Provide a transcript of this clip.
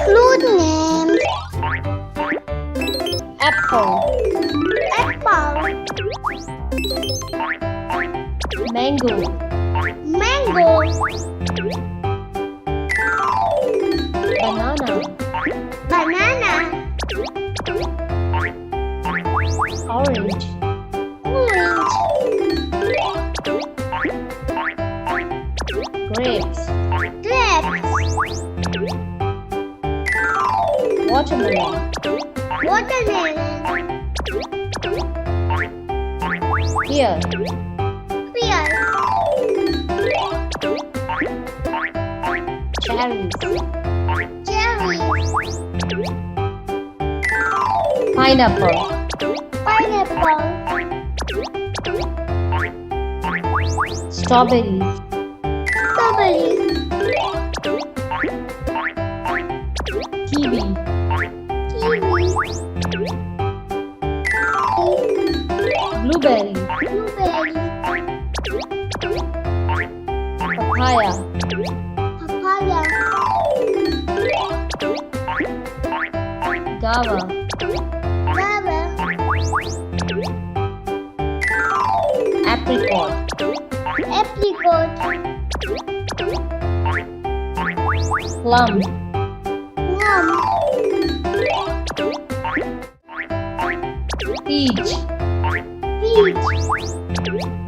Include names. Apple, Apple, mango, mango, banana, banana, orange, orange, grapes, grapes, watermelon, watermelon, pear, pear, cherries, cherries, pineapple, pineapple, strawberries, strawberry, kiwi, kiwi, blueberry, blueberry, papaya, papaya, guava, guava, apricot, apricot, plum, plum, peach, peach,